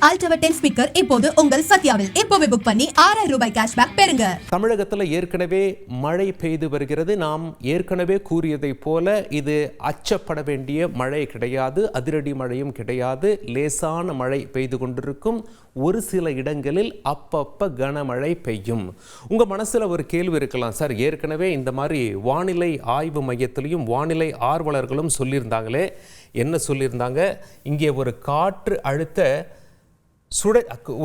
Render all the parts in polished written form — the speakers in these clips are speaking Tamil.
Ultra 10 ஸ்பீக்கர் இப்போது உங்கள் சத்யாவில் இப்போவே புக் பண்ணி 6000 ரூபாய் கேஷ்பேக் பெறுங்க. தமிழகத்தில் ஏற்கனவே மழை பெய்து வருகிறது. நாம் ஏற்கனவே கூறியதைப் போல இது அச்சப்பட வேண்டிய மழை கிடையாது, அதிரடி மழையும் கிடையாது. லேசான மழை பெய்து கொண்டிருக்கும். ஒரு சில இடங்களில் அப்பப்ப கனமழை பெய்யும். உங்க மனசுல ஒரு கேள்வி இருக்கலாம், சார் ஏற்கனவே இந்த மாதிரி வானிலை ஆய்வு மையத்திலையும் வானிலை ஆர்வலர்களும் சொல்லியிருந்தாங்களே, என்ன சொல்லியிருந்தாங்க, இங்கே ஒரு காற்று அழுத்த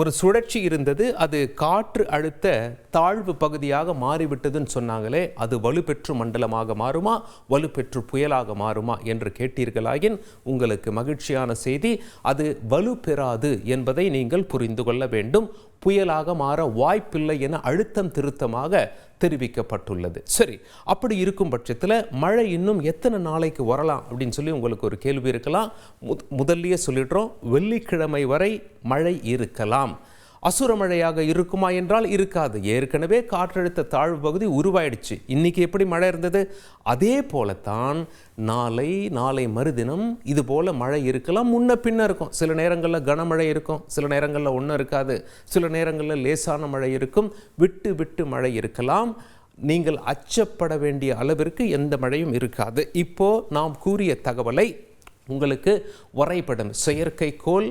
ஒரு சுழற்சி இருந்தது, அது காற்று அழுத்த தாழ்வு பகுதியாக மாறிவிட்டதுன்னு சொன்னாங்களே, அது வலுப்பெற்று மண்டலமாக மாறுமா, வலுப்பெற்று புயலாக மாறுமா என்று கேட்டீர்களாயின் உங்களுக்கு மகிழ்ச்சியான செய்தி, அது வலுப்பெறாது என்பதை நீங்கள் புரிந்து கொள்ள வேண்டும். புயலாக மாற வாய்ப்பில்லை என அழுத்தம் திருத்தமாக தெரிவிக்கப்பட்டுள்ளது. சரி, அப்படி இருக்கும் பட்சத்தில் மழை இன்னும் எத்தனை நாளைக்கு வரலாம் அப்படின்னு சொல்லி உங்களுக்கு ஒரு கேள்வி இருக்கலாம். முதல்லயே சொல்லிடுறோம், வெள்ளிக்கிழமை வரை மழை இருக்கலாம். அசுர மழையாக இருக்குமா என்றால் இருக்காது. ஏற்கனவே காற்றழுத்த தாழ்வு பகுதி உருவாயிடுச்சு. இன்னைக்கு எப்படி மழை இருந்தது, அதே போலத்தான் நாளை மறுதினம் இது போல மழை இருக்கலாம். முன்ன பின்ன இருக்கும். சில நேரங்களில் கனமழை இருக்கும், சில நேரங்களில் ஒன்றும் இருக்காது, சில நேரங்களில் லேசான மழை இருக்கும், விட்டு விட்டு மழை இருக்கலாம். நீங்கள் அச்சப்பட வேண்டிய அளவிற்கு எந்த மழையும் இருக்காது. இப்போ நாம் கூறிய தகவலை உங்களுக்கு வரைபடம் செயற்கைக்கோள்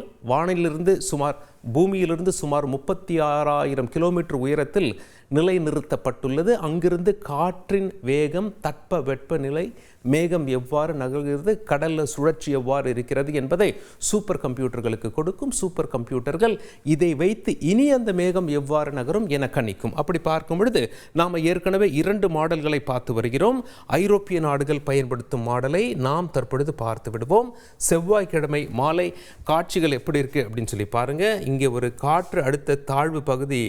பூமியிலிருந்து சுமார் 36,000 கிலோமீட்டர் உயரத்தில் நிலைநிறுத்தப்பட்டுள்ளது. அங்கிருந்து காற்றின் வேகம், தட்ப வெப்பநிலை, மேகம் எவ்வாறு நகர்கிறது, கடலில் சுழற்சி எவ்வாறு இருக்கிறது என்பதை சூப்பர் கம்ப்யூட்டர்களுக்கு கொடுக்கும். சூப்பர் கம்ப்யூட்டர்கள் இதை வைத்து இனி அந்த மேகம் எவ்வாறு நகரும் என கணிக்கும். அப்படி பார்க்கும் பொழுது நாம் ஏற்கனவே 2 மாடல்களை பார்த்து வருகிறோம். ஐரோப்பிய நாடுகள் பயன்படுத்தும் மாடலை நாம் தற்பொழுது பார்த்து விடுவோம். செவ்வாய்க்கிழமை மாலை காட்சிகள் எப்படி இருக்கு அப்படின்னு சொல்லி பாருங்க. இங்கே ஒரு காற்று அடுத்த தாழ்வு பகுதி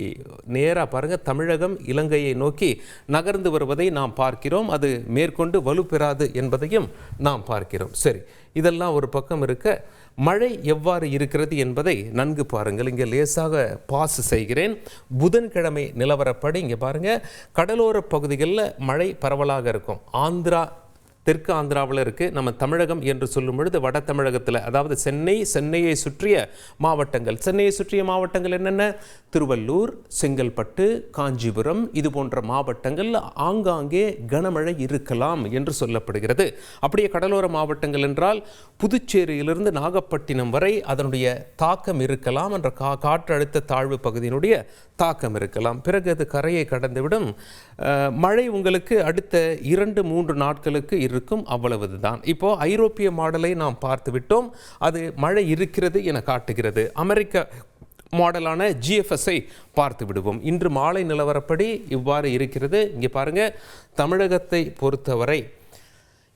நேராக பாருங்க, தமிழகம் இலங்கையை நோக்கி நகர்ந்து வருவதை நாம் பார்க்கிறோம். அது மேற்கொண்டு வலுப்பெறாது என்பதையும் நாம் பார்க்கிறோம். சரி, இதெல்லாம் ஒரு பக்கம் இருக்க, மழை எவ்வாறு இருக்கிறது என்பதை நன்கு பாருங்கள். இங்கே லேசாக பாஸ் செய்கிறேன். புதன்கிழமை நிலவரப்படி இங்கே பாருங்க, கடலோர பகுதிகளில் மழை பரவலாக இருக்கும். தெற்கு ஆந்திராவில் இருக்குது. நம்ம தமிழகம் என்று சொல்லும் பொழுது வட தமிழகத்தில், அதாவது சென்னையை சுற்றிய மாவட்டங்கள் என்னென்ன, திருவள்ளூர், செங்கல்பட்டு, காஞ்சிபுரம், இது போன்ற மாவட்டங்கள் ஆங்காங்கே கனமழை இருக்கலாம் என்று சொல்லப்படுகிறது. அப்படியே கடலோர மாவட்டங்கள் என்றால் புதுச்சேரியிலிருந்து நாகப்பட்டினம் வரை அதனுடைய தாக்கம் இருக்கலாம் என்ற காற்றழுத்த தாழ்வு பகுதியினுடைய தாக்கம் இருக்கலாம். பிறகு அது கரையை கடந்துவிடும். மழை உங்களுக்கு அடுத்த 2-3 நாட்களுக்கு இருக்கும், அவ்வளவுதான். இப்போ ஐரோப்பிய மாடலை நாம் பார்த்து விட்டோம். அது மழை இருக்கிறது என காட்டுகிறது. அமெரிக்க மாடலான GFS-ஐ பார்த்து விடுவோம். இன்று மாலை நிலவரப்படி இவ்வாறு இருக்கிறது. இங்கே பாருங்க, தமிழகத்தை பொறுத்தவரை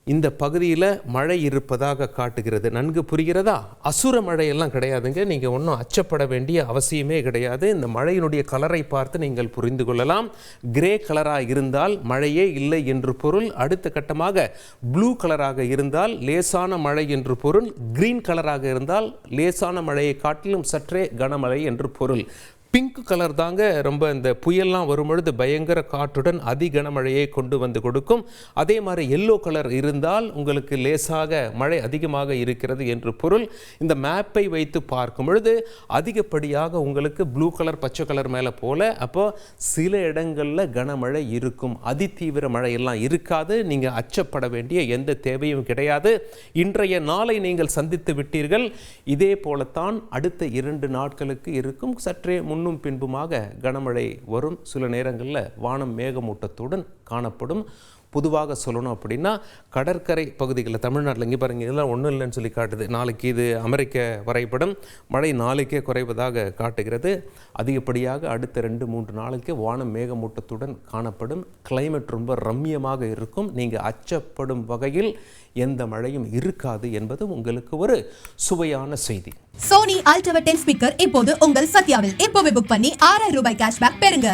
இந்த பகுதியில் மழை இருப்பதாக காட்டுகிறது. நன்கு புரிகிறதா? அசுர மழையெல்லாம் கிடையாதுங்க. நீங்கள் ஒன்றும் அச்சப்பட வேண்டிய அவசியமே கிடையாது. இந்த மழையினுடைய கலரை பார்த்து நீங்கள் புரிந்து கொள்ளலாம். கிரே கலராக இருந்தால் மழையே இல்லை என்று பொருள். அடுத்த கட்டமாக ப்ளூ கலராக இருந்தால் லேசான மழை என்று பொருள். கிரீன் கலராக இருந்தால் லேசான மழையை காட்டிலும் சற்றே கனமழை என்று பொருள். பிங்க் கலர் தாங்க ரொம்ப இந்த புயல்லாம் வரும்பொழுது பயங்கர காற்றுடன் அதி கனமழையை கொண்டு வந்து கொடுக்கும். அதே மாதிரி எல்லோ கலர் இருந்தால் உங்களுக்கு லேசாக மழை அதிகமாக இருக்கிறது என்று பொருள். இந்த மேப்பை வைத்து பார்க்கும் பொழுது அதிகப்படியாக உங்களுக்கு ப்ளூ கலர் பச்சை கலர் மேலே போல, அப்போ சில இடங்களில் கனமழை இருக்கும். அதிதீவிர மழையெல்லாம் இருக்காது. நீங்கள் அச்சப்பட வேண்டிய எந்த தேவையும் கிடையாது. இன்றைய நாளை நீங்கள் சந்தித்து விட்டீர்கள். இதே போலத்தான் அடுத்த 2 நாட்களுக்கு இருக்கும். சற்றே முன்னும் பின்புமாக கனமழை வரும். சில நேரங்களில் வானம் மேகமூட்டத்துடன் காணப்படும். பொதுவாக சொல்லணும் அப்படின்னா கடற்கரை பகுதிகளில் தமிழ்நாட்டில் இங்கே பாருங்கள், இதெல்லாம் ஒன்றும் இல்லைன்னு சொல்லி காட்டுது. நாளைக்கு இது அமெரிக்க வரைபடம். மழை நாளைக்கே குறைவதாக காட்டுகிறது. அதிகப்படியாக அடுத்த 2-3 நாளைக்கு வானம் மேகமூட்டத்துடன் காணப்படும். கிளைமேட் ரொம்ப ரம்மியமாக இருக்கும். நீங்கள் அச்சப்படும் வகையில் எந்த மழையும் இருக்காது என்பது உங்களுக்கு ஒரு சுவையான செய்தி. சோனி Ultra 10 ஸ்பீக்கர் இப்போது உங்கள் சத்யாவில் இப்போவே புக் பண்ணி 6000 ரூபாய் கேஷ்பேக் பெறுங்க.